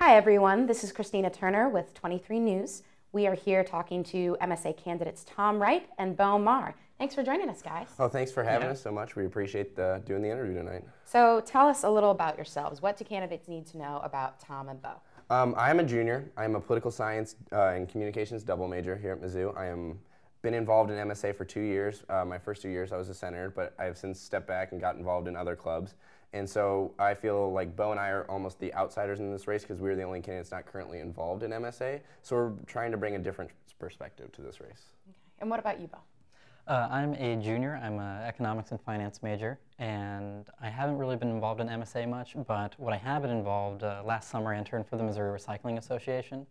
Hi everyone, this is Christina Turner with 23 News. We are here talking to MSA candidates Tom Wright and Mahr. Thanks for joining us, guys. Oh, thanks for having us so much. We appreciate doing the interview tonight. So tell us a little about yourselves. What do candidates need to know about Tom and Bo? I'm a junior. I'm a political science and communications double major here at Mizzou. I am been involved in MSA for 2 years. My first 2 years I was a senator, but I have since stepped back and got involved in other clubs. And so I feel like Bo and I are almost the outsiders in this race because we're the only candidates not currently involved in MSA. So we're trying to bring a different perspective to this race. Okay. And what about you, Bo? I'm a junior. I'm an economics and finance major, and I haven't really been involved in MSA much, but what I have been involved, last summer I interned for the Missouri Recycling Association,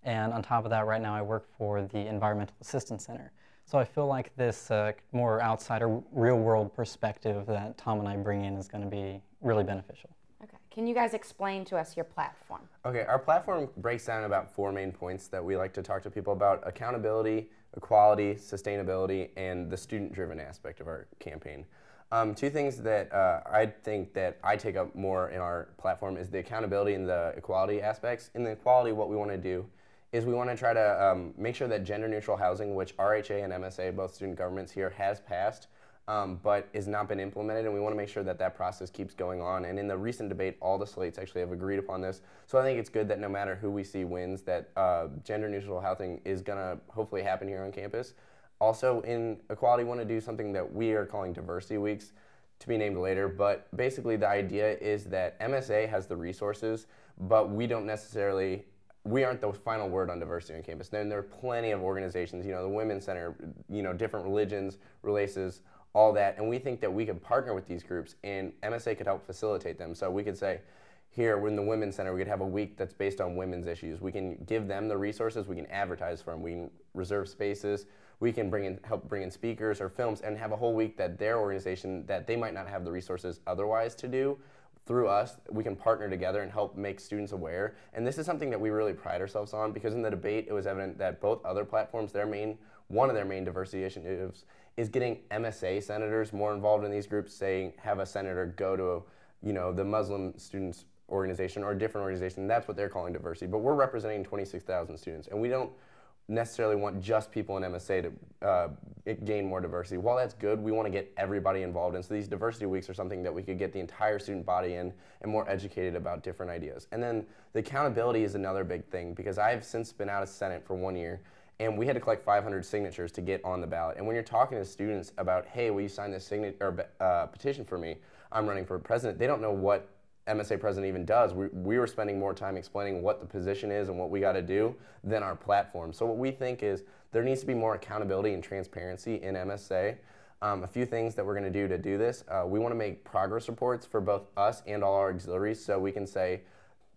and on top of that right now I work for the Environmental Assistance Center. So I feel like this more outsider, real-world perspective that Tom and I bring in is going to be really beneficial. Okay. Can you guys explain to us your platform? Okay, our platform breaks down about 4 main points that we like to talk to people about: accountability, equality, sustainability, and the student-driven aspect of our campaign. 2 things that I think that I take up more in our platform is the accountability and the equality aspects. In the equality, what we want to do is we want to try to make sure that gender-neutral housing, which RHA and MSA, both student governments here, has passed, but has not been implemented, and we want to make sure that that process keeps going on. And in the recent debate, all the slates actually have agreed upon this. So I think it's good that no matter who we see wins, that gender-neutral housing is going to hopefully happen here on campus. Also, in equality, we want to do something that we are calling diversity weeks, to be named later, but basically the idea is that MSA has the resources, but we aren't the final word on diversity on campus. Then there are plenty of organizations, the Women's Center, different religions, races, all that, and we think that we could partner with these groups and MSA could help facilitate them. So we could say, here, we're in the Women's Center, we could have a week that's based on women's issues. We can give them the resources, we can advertise for them, we can reserve spaces, we can help bring in speakers or films and have a whole week that their organization, that they might not have the resources otherwise to do. Through us, we can partner together and help make students aware. And this is something that we really pride ourselves on, because in the debate, it was evident that both other platforms, one of their main diversity initiatives is getting MSA senators more involved in these groups, saying, have a senator go to, the Muslim students organization or a different organization. That's what they're calling diversity. But we're representing 26,000 students, and we don't necessarily want just people in MSA to gain more diversity. While that's good, we want to get everybody involved, and so these diversity weeks are something that we could get the entire student body in and more educated about different ideas. And then the accountability is another big thing, because I've since been out of Senate for 1 year, and we had to collect 500 signatures to get on the ballot. And when you're talking to students about, hey, will you sign this petition for me? I'm running for president. They don't know what MSA president even does. We were spending more time explaining what the position is and what we got to do than our platform. So what we think is there needs to be more accountability and transparency in MSA. A few things that we're going to do this. We want to make progress reports for both us and all our auxiliaries, so we can say,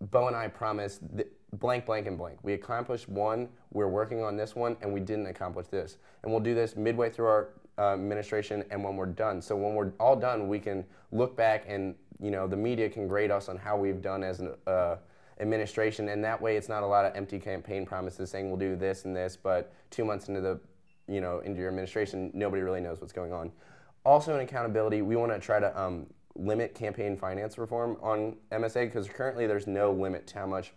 Bo and I promised blank, blank, and blank. We accomplished one, we're working on this one, and we didn't accomplish this. And we'll do this midway through our administration and when we're done. So when we're all done, we can look back and the media can grade us on how we've done as an administration, and that way it's not a lot of empty campaign promises saying we'll do this and this, but 2 months into into your administration, nobody really knows what's going on. Also in accountability, we want to try to limit campaign finance reform on MSA, because currently there's no limit to how much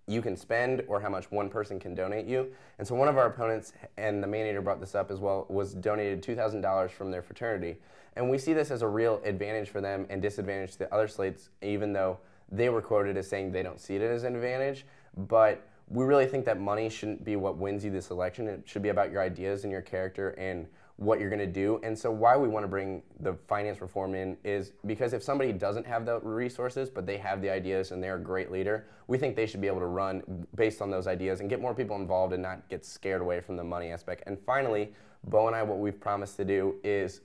you can spend or how much one person can donate you. And so one of our opponents, and the Mandator brought this up as well, was donated $2,000 from their fraternity. And we see this as a real advantage for them and disadvantage to the other slates, even though they were quoted as saying they don't see it as an advantage. But we really think that money shouldn't be what wins you this election. It should be about your ideas and your character and what you're going to do. And so why we want to bring the finance reform in is because if somebody doesn't have the resources, but they have the ideas and they're a great leader, we think they should be able to run based on those ideas and get more people involved and not get scared away from the money aspect. And finally, Bo and I, what we've promised to do is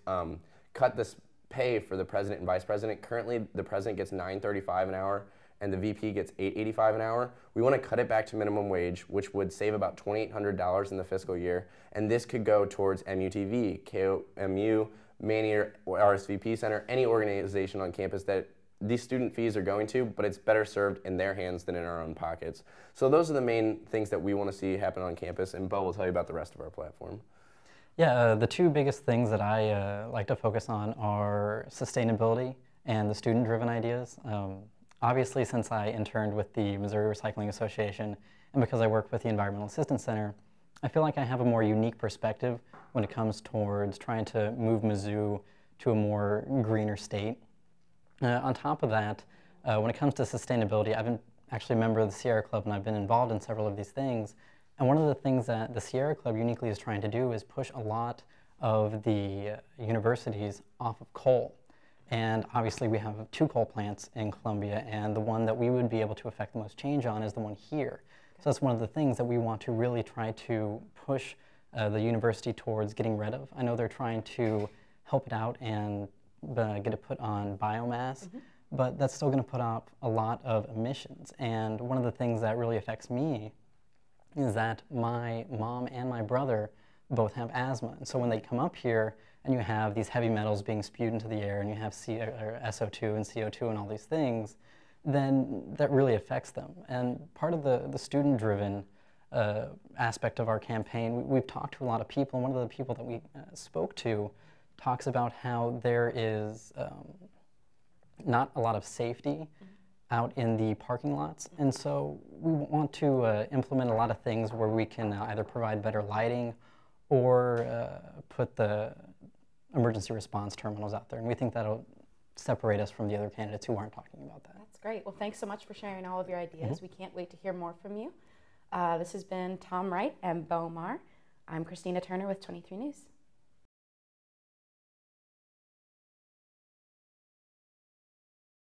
cut this pay for the president and vice president. Currently, the president gets $9.35 an hour and the VP gets $8.85 an hour. We want to cut it back to minimum wage, which would save about $2,800 in the fiscal year, and this could go towards MUTV, KOMU, Mahr, RSVP Center, any organization on campus that these student fees are going to, but it's better served in their hands than in our own pockets. So those are the main things that we want to see happen on campus, and Bo will tell you about the rest of our platform. Yeah, the 2 biggest things that I like to focus on are sustainability and the student-driven ideas. Obviously, since I interned with the Missouri Recycling Association and because I work with the Environmental Assistance Center, I feel like I have a more unique perspective when it comes towards trying to move Mizzou to a more greener state. On top of that, when it comes to sustainability, I've been actually a member of the Sierra Club and I've been involved in several of these things. And one of the things that the Sierra Club uniquely is trying to do is push a lot of the universities off of coal. And obviously we have 2 coal plants in Columbia, and the one that we would be able to affect the most change on is the one here. So that's one of the things that we want to really try to push the university towards getting rid of. I know they're trying to help it out and get it put on biomass, but that's still going to put out a lot of emissions. And one of the things that really affects me is that my mom and my brother both have asthma. And so when they come up here and you have these heavy metals being spewed into the air and you have SO2 and CO2 and all these things, then that really affects them. And part of the student-driven aspect of our campaign, we've talked to a lot of people, and one of the people that we spoke to talks about how there is not a lot of safety out in the parking lots. And so we want to implement a lot of things where we can either provide better lighting or put the emergency response terminals out there. And we think that'll separate us from the other candidates who aren't talking about that. That's great. Well, thanks so much for sharing all of your ideas. We can't wait to hear more from you. This has been Tom Wright and Mahr. I'm Christina Turner with 23 News.